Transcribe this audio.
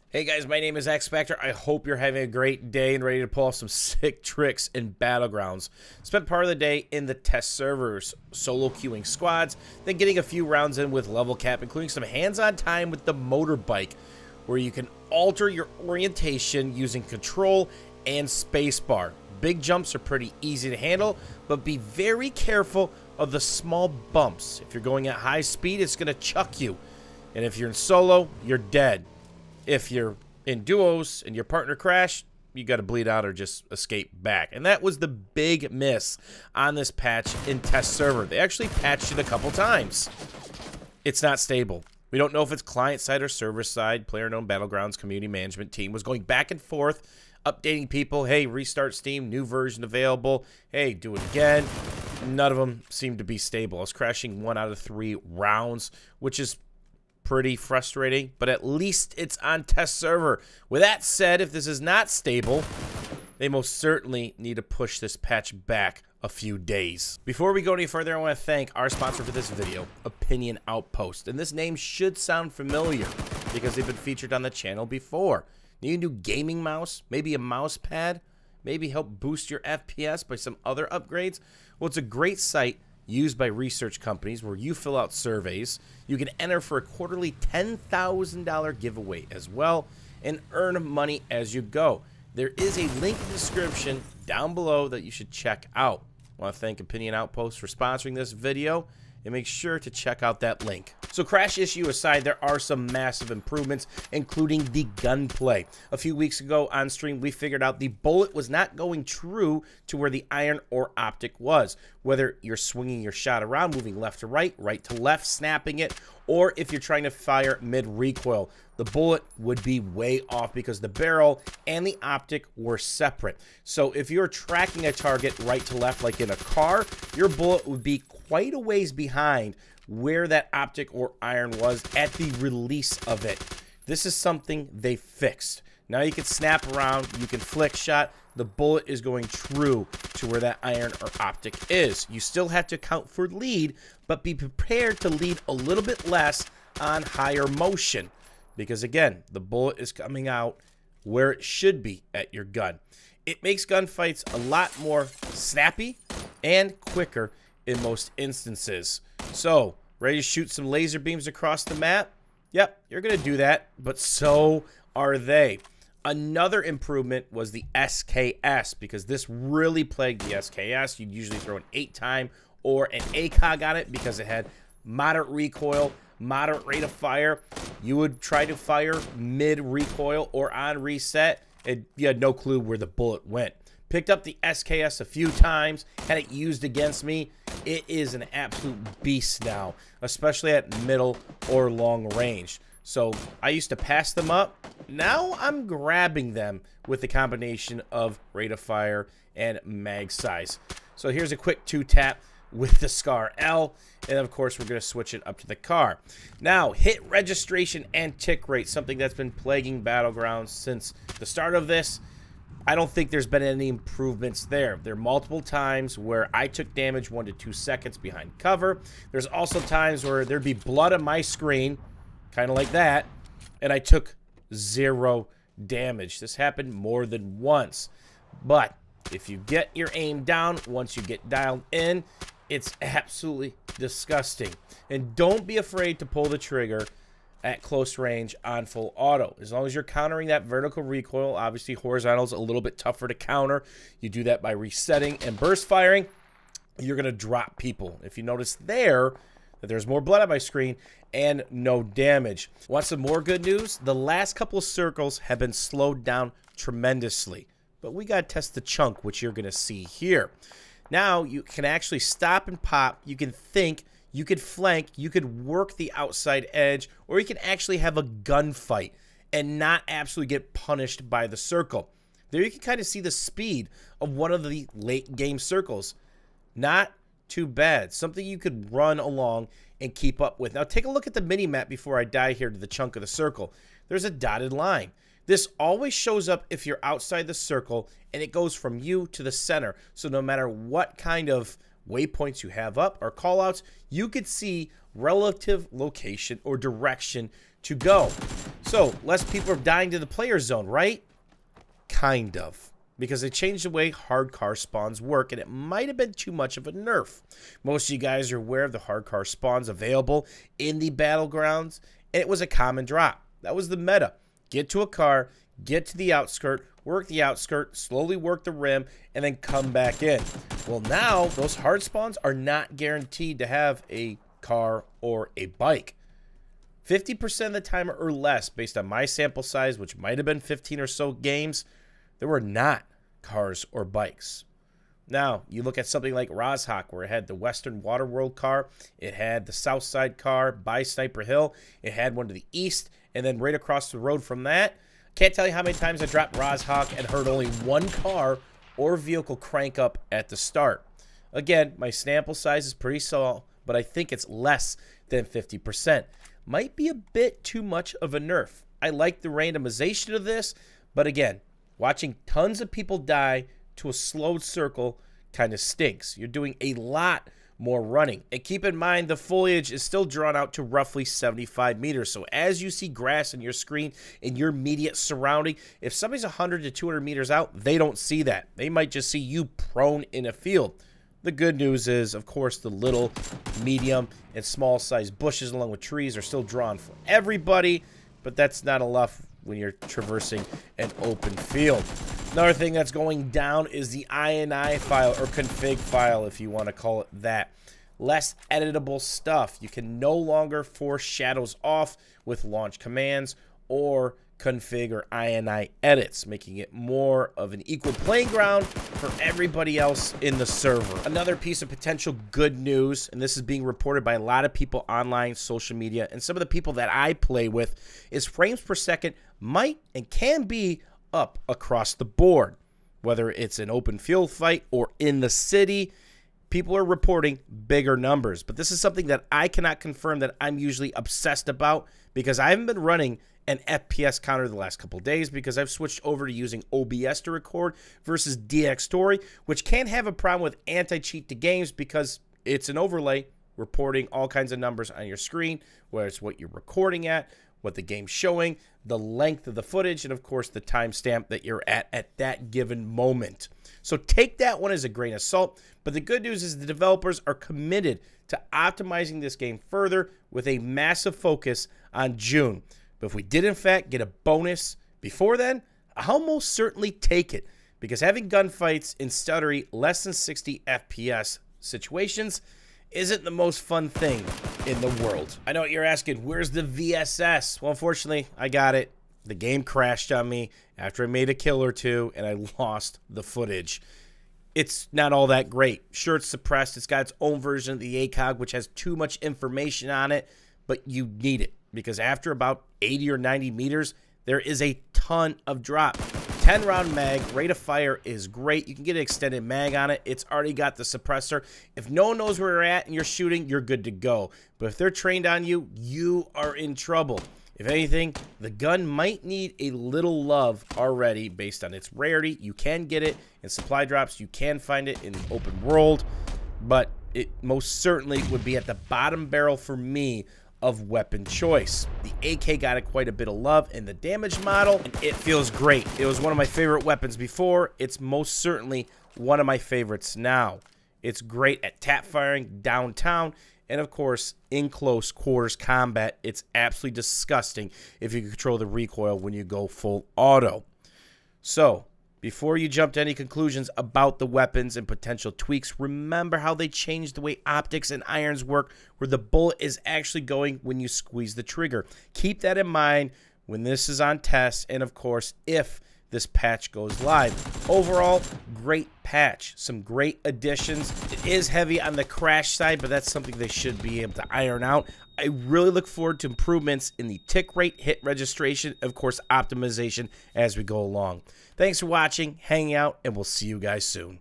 Hey guys, my name is X Factor. I hope you're having a great day and ready to pull off some sick tricks in Battlegrounds. Spent part of the day in the test servers, solo queuing squads, then getting a few rounds in with level cap, including some hands-on time with the motorbike, where you can alter your orientation using control and spacebar. Big jumps are pretty easy to handle, but be very careful of the small bumps. If you're going at high speed, it's going to chuck you. And if you're in solo, you're dead. If you're in duos and your partner crash, you got to bleed out or just escape back. And that was the big miss on this patch in test server. They actually patched it a couple times. It's not stable. We don't know if it's client side or server side. Playerunknown Battlegrounds community management team was going back and forth, updating people. Hey, restart Steam, new version available. Hey, do it again. None of them seemed to be stable. I was crashing 1 out of 3 rounds, which is pretty frustrating, but at least it's on test server. With that said, if this is not stable, they most certainly need to push this patch back a few days. Before we go any further, I want to thank our sponsor for this video, Opinion Outpost. And this name should sound familiar because they've been featured on the channel before. Need a new gaming mouse, maybe a mouse pad, maybe help boost your FPS by some other upgrades? Well, it's a great site used by research companies where you fill out surveys. You can enter for a quarterly $10,000 giveaway as well and earn money as you go. There is a link in the description down below that you should check out. I want to thank Opinion Outpost for sponsoring this video, and make sure to check out that link. So crash issue aside, there are some massive improvements, including the gunplay. A few weeks ago on stream, we figured out the bullet was not going true to where the iron or optic was. Whether you're swinging your shot around, moving left to right to left, snapping it, or if you're trying to fire mid-recoil, the bullet would be way off because the barrel and the optic were separate. So if you're tracking a target right to left, like in a car, your bullet would be quite a ways behind where that optic or iron was at the release of it. This is something they fixed. Now you can snap around, you can flick shot, the bullet is going true to where that iron or optic is. You still have to count for lead, but be prepared to lead a little bit less on higher motion. Because again, the bullet is coming out where it should be at your gun. It makes gunfights a lot more snappy and quicker in most instances. So, ready to shoot some laser beams across the map? Yep, you're going to do that, but so are they. Another improvement was the SKS, because this really plagued the SKS. You'd usually throw an 8-time or an ACOG on it because it had moderate recoil, moderate rate of fire. You would try to fire mid-recoil or on reset, and you had no clue where the bullet went. Picked up the SKS a few times, had it used against me. It is an absolute beast now, especially at middle or long range. So I used to pass them up. Now I'm grabbing them with the combination of rate of fire and mag size. So here's a quick 2-tap with the SCAR L, and of course we're going to switch it up to the car. Now, hit registration and tick rate, something that's been plaguing Battlegrounds since the start of this. I don't think there's been any improvements there. There are multiple times where I took damage 1 to 2 seconds behind cover. There's also times where there'd be blood on my screen, kind of like that, and I took 0 damage. This happened more than once. But if you get your aim down, once you get dialed in, it's absolutely disgusting. And don't be afraid to pull the trigger at close range on full auto. As long as you're countering that vertical recoil, obviously horizontal is a little bit tougher to counter. You do that by resetting and burst firing, you're going to drop people. If you notice there that there's more blood on my screen and no damage. Want some more good news? The last couple of circles have been slowed down tremendously. But we got to test the chunk, which you're going to see here. Now you can actually stop and pop. You can think. You could flank, you could work the outside edge, or you can actually have a gunfight and not absolutely get punished by the circle. There you can kind of see the speed of one of the late game circles. Not too bad. Something you could run along and keep up with. Now take a look at the mini-map before I die here to the chunk of the circle. There's a dotted line. This always shows up if you're outside the circle, and it goes from you to the center. So no matter what kind of waypoints you have up or callouts, you could see relative location or direction to go. So, less people are dying to the player zone, right? Kind of. Because they changed the way hard car spawns work, and it might have been too much of a nerf. Most of you guys are aware of the hard car spawns available in the Battlegrounds, and it was a common drop. That was the meta. Get to a car, get to the outskirt, work the outskirt, slowly work the rim, and then come back in. Well, now, those hard spawns are not guaranteed to have a car or a bike. 50% of the time or less, based on my sample size, which might have been 15 or so games, there were not cars or bikes. Now, you look at something like Rozhok, where it had the Western Waterworld car, it had the Southside car by Sniper Hill, it had one to the east, and then right across the road from that, can't tell you how many times I dropped Rozhok and heard only one car or vehicle crank up at the start. Again, my sample size is pretty small, but I think it's less than 50%. Might be a bit too much of a nerf. I like the randomization of this, but again, watching tons of people die to a slowed circle kind of stinks. You're doing a lot more running. And keep in mind, the foliage is still drawn out to roughly 75 meters. So as you see grass in your screen, in your immediate surrounding, if somebody's 100 to 200 meters out, they don't see that. They might just see you prone in a field. The good news is, of course, the little, medium, and small-sized bushes along with trees are still drawn for everybody, but that's not enough when you're traversing an open field. Another thing that's going down is the INI file, or config file, if you want to call it that. Less editable stuff. You can no longer force shadows off with launch commands or config or INI edits, making it more of an equal playing ground for everybody else in the server. Another piece of potential good news, and this is being reported by a lot of people online, social media, and some of the people that I play with, is frames per second might and can be up across the board. Whether it's an open field fight or in the city, people are reporting bigger numbers. But this is something that I cannot confirm that I'm usually obsessed about, because I haven't been running an FPS counter the last couple days because I've switched over to using OBS to record versus DX Story, which can have a problem with anti-cheat to games because it's an overlay reporting all kinds of numbers on your screen, whether it's what you're recording at, what the game's showing, the length of the footage, and of course the timestamp that you're at that given moment. So take that one as a grain of salt, but the good news is the developers are committed to optimizing this game further with a massive focus on June. But if we did in fact get a bonus before then, I'll most certainly take it, because having gunfights in stuttery less than 60 FPS situations isn't the most fun thing in the world. I know what you're asking, where's the VSS? Well, unfortunately, I got it. The game crashed on me after I made a kill or two, and I lost the footage. It's not all that great. Sure, it's suppressed. It's got its own version of the ACOG, which has too much information on it, but you need it, because after about 80 or 90 meters, there is a ton of drop. 10-round mag, rate of fire is great. You can get an extended mag on it. It's already got the suppressor. If no one knows where you're at and you're shooting, you're good to go. But if they're trained on you, you are in trouble. If anything, the gun might need a little love already based on its rarity. You can get it in supply drops. You can find it in the open world. But it most certainly would be at the bottom barrel for me of weapon choice. The AK got it quite a bit of love in the damage model, and it feels great. It was one of my favorite weapons before. It's most certainly one of my favorites now. It's great at tap firing downtown, and of course, in close quarters combat, it's absolutely disgusting if you control the recoil when you go full auto. So, before you jump to any conclusions about the weapons and potential tweaks, remember how they changed the way optics and irons work, where the bullet is actually going when you squeeze the trigger. Keep that in mind when this is on test, and of course, if this patch goes live. Overall, great patch. Some great additions. It is heavy on the crash side, but that's something they should be able to iron out. I really look forward to improvements in the tick rate, hit registration, of course, optimization as we go along. Thanks for watching, hanging out, and we'll see you guys soon.